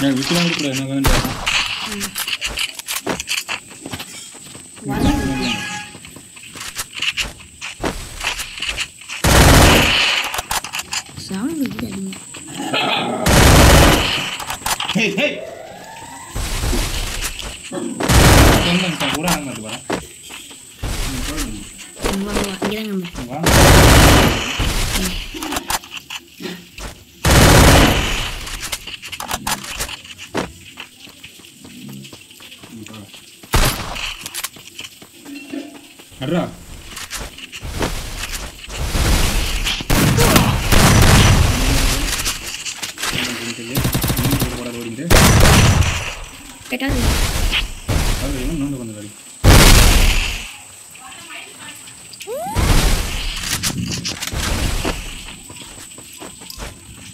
நான் விட்டுலாம் கூட என்ன வேண்டாம். சவுண்ட் இல்ல. ஹே ஹே. என்ன கூட ஆக மாட்டே வா. வா இங்கங்க. வா. அடடா கேட்டாது அது என்ன நோண்டு வந்தது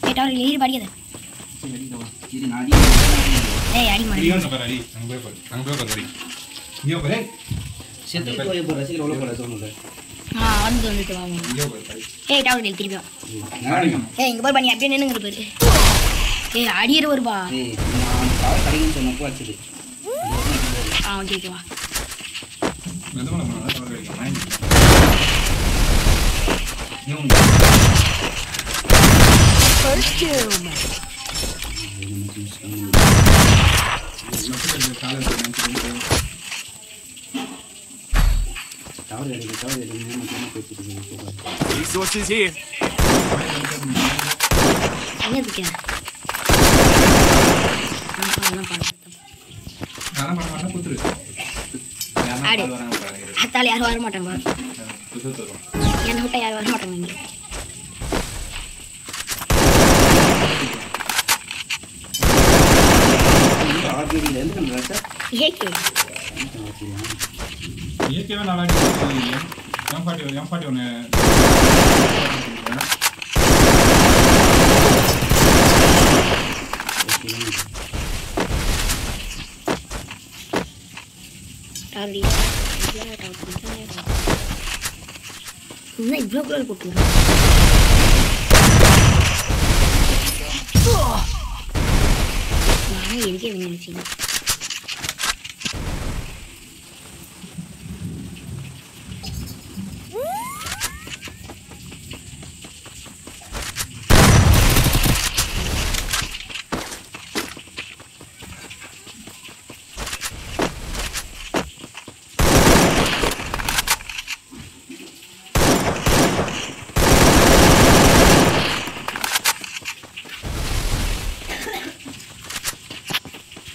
கேட்டாரு ஏறி படியது இது நாடி ஏய் அடி மாடி நீங்க பாரு அடி அங்க போய் பாரு நீங்க பாரு செத்து போய் போற சீக்கிரம் உள்ள போற சொல்லுங்க வந்துட்டு வாங்க நீங்க பாரு ஏய் டவுன் திருப்பி நாடி ஏய் இங்க பாரு பண்ணி அப்படியே நின்னுங்க பாரு ஏய் அடியற வருபா ஏய் நான் கால் கடின்னு சொன்னப்போ அடிச்சது ஓகே வா மெதுவா நம்ம தவறு வைக்கலாம் First doom. Resources here. எங்க இருக்கீங்க நான் பண்ண மாட்டேன் குத்துரு ஆடு அத்தால யாரும் வர மாட்டாங்க என்ன விட்டா யாரும் வர மாட்டாங்க இங்க ஆர்பிடில இருந்து நம்ம ரத்த ஏகே ஏகேவே நல்லா இருக்கு M41 டாடி என்ன இவ்ளோ கோல் போட்டுருங்க நான் எதுக்கே நினைச்சீங்க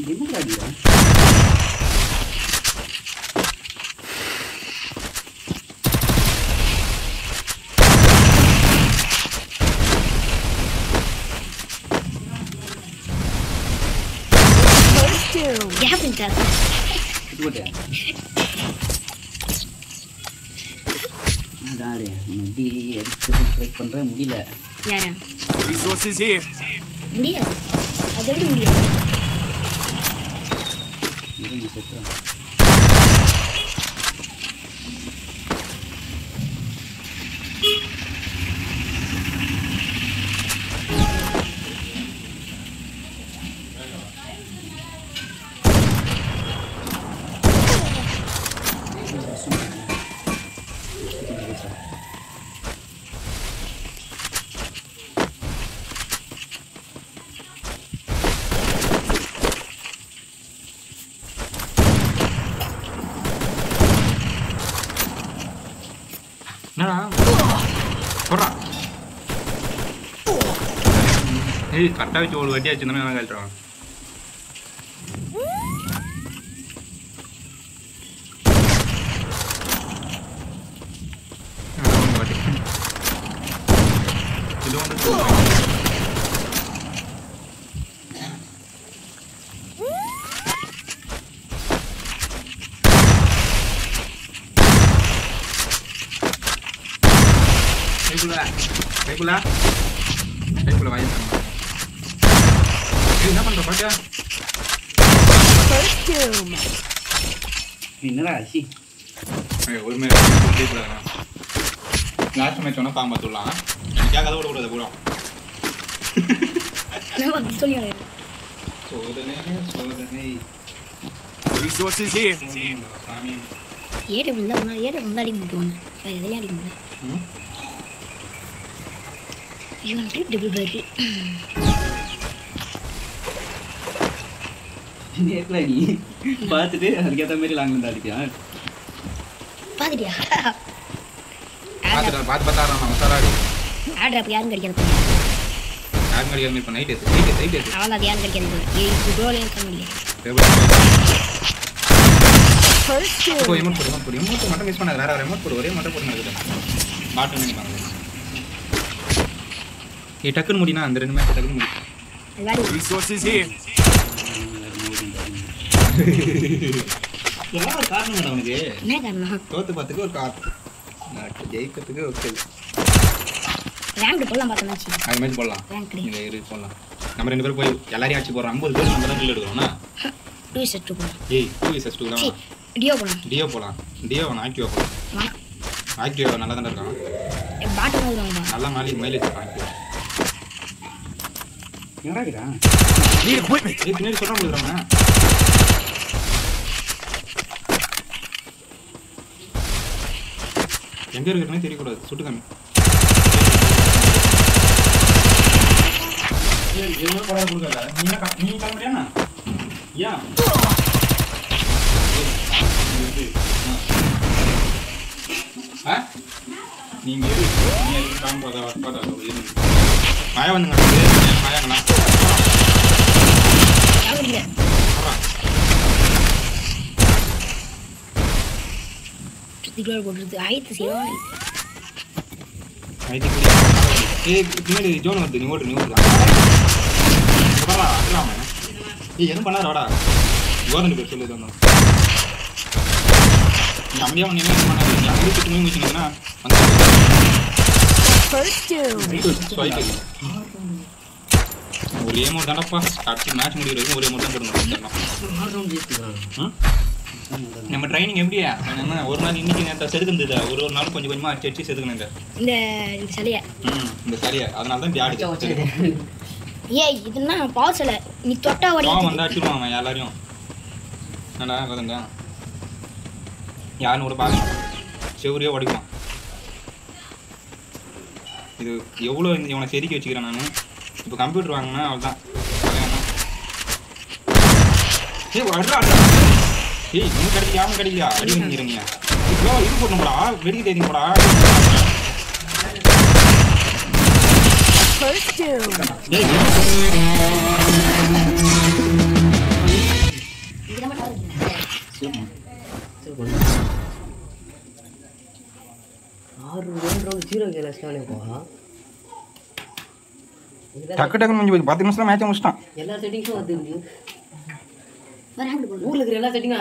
என்ன காடியா First doom. கேப் இன்டர் இது போட்டே நாடே முடி எடுத்து ட்ரை பண்ற முடியல யாரா Resources here. முடியாது அது எப்படி முடியாது இது செத்ரா என்னடா போறா ஏய் கரெக்டா வச்சு ஒரு வட்டி ஆச்சுன்னா நான் கழட்டுறேன் இது வந்து கைக்குள்ள வாங்கிட்டாங்க என்ன பண்ற பாட்டியா First doom. என்னடா சி ஒரு மேல லாஸ்ட் மேட்ச் ஒன்னா பாம்பா சொல்லலாம் எனக்காக அதை விட கூடாது பூரா நான் சொல்லிடுறேன் Resources here. ஏட்டு இருந்தா ஏட்டு இருந்தா அடிக்க முடியும் வேறு எதையும் அடிக்க முடியல இவன்ட்டு டபுள் பேக்கு நேரில் நீ பார்த்துட்டு அதுக்கேற்ற மாதிரி லாங்கில் அடிப்பியா? பார்த்துட்டியா பார்த்து ஆடுறான் மசாலாடு ஆர்டர் அப்போ யாரும் கிடைக்கிறது யாரும் கிடையாது இப்போ நைட் எடுத்து அவன் அது யாரும் கிடைக்கிறது இது கோலே இருக்க முடியும் First kill. ரிமோட் மட்டும் மிஸ் பண்ணாது வேற ரிமோட் போடு ஒரே மட்டும் போட்டு பாட்டு நினைப்பாங்க டக்குன்னு முடினா அந்த 2 மேட்ச் டக்குன்னு முடி Resources here. எல்லாம் ஒரு காரணம் மேடம் உனக்கு என்ன காரணம் தோத்து பார்த்துக்கு ஒரு காரணம் ஜெயிக்கிறதுக்கு ஓகே ரேங்க் போடலாம் பார்த்தோம்னா அது மாதிரி போடலாம் ரேங்க் இல்லை இரு போடலாம் நம்ம 2 பேரும் போய் எல்லாரையும் ஆச்சு போடுறோம் 50 பேர் நம்ம தான் கில் எடுக்கிறோம்னா 2-2 போடலாம் ஏய் 2-2 தான் டியோ போடலாம் டியோ வேணும் ஆக்டிவா போகலாம் ஆக்டிவா நல்லா தானே இருக்கான் பாட்டு வருவாங்க நல்லா மைலேஜ் ஆக்டிவா எங்கடா Need equipment. ஏய் பின்னாடி சொல்கிறான் கொடுக்குறாங்க எங்கே இருக்கிறனே தெரியக்கூடாது சுட்டு கம்மி கொடுக்கல நீ கிளம்புறியாண்ணா ஏன் நீங்க மாயா வந்துங்க மாயாங்கண்ணா போட்டுருது ஆயிரத்து சேவம் பின்னாடி ஜோன் வருது நீ ஓடுறான் எதுவும் பண்ணாரு வாடா கோதண்டு பேர் சொல்லி தந்தோம் நீ அப்படியே ஒன்று என்ன பண்ணாரு நீ அப்படியே சுற்றி மீன் வச்சுங்கன்னா ஒரு ஏமௌண்ட் தானப்பா அடுத்து மேட்ச் முடிகிற வரைக்கும் ஒரு ஏமௌண்ட் தான் போடணும் நம்ம ட்ரைனிங் எப்படியா நம்ம ஒரு நாள் இன்னைக்கு நேரத்தை செதுக்குந்தது ஒரு நாள் கொஞ்சம் கொஞ்சமாக அடிச்சு செதுக்கணும் இந்த சளியை இந்த சரியா அதனால தான் இப்படி ஆடிச்சு ஏய் இதுன்னா பால் சிலை நீ தொட்டா பாவம் வந்தா அடிச்சிருவான் அவன் எல்லாரையும் என்னடா கதங்க யாருன்னு கூட பார்க்கணும் செவரியே உடைக்குவான் இது எவ்வளோ இவனை செதுக்கி வச்சுக்கிறேன் நான் இப்போ கம்ப்யூட்டர் வாங்கினா அவள் தான் ஏய் அட்ரா ஏய் இன்னும் கிடைக்கலையா அவன் கிடைக்கலையா அடி வாங்கிறீங்க இவ்வளோ இது போடணும் போடா வெடிக்க தேதி போடா டக்கு டக்குன்னு முடிஞ்சு போய் 10 நிமிஷம் மேட்ச் முடிச்சிட்டான் எல்லா செட்டிங்ஸும் வந்து ரேங்க் போடணும் ஊர்ல இருக்கிற எல்லா செட்டிங்கும்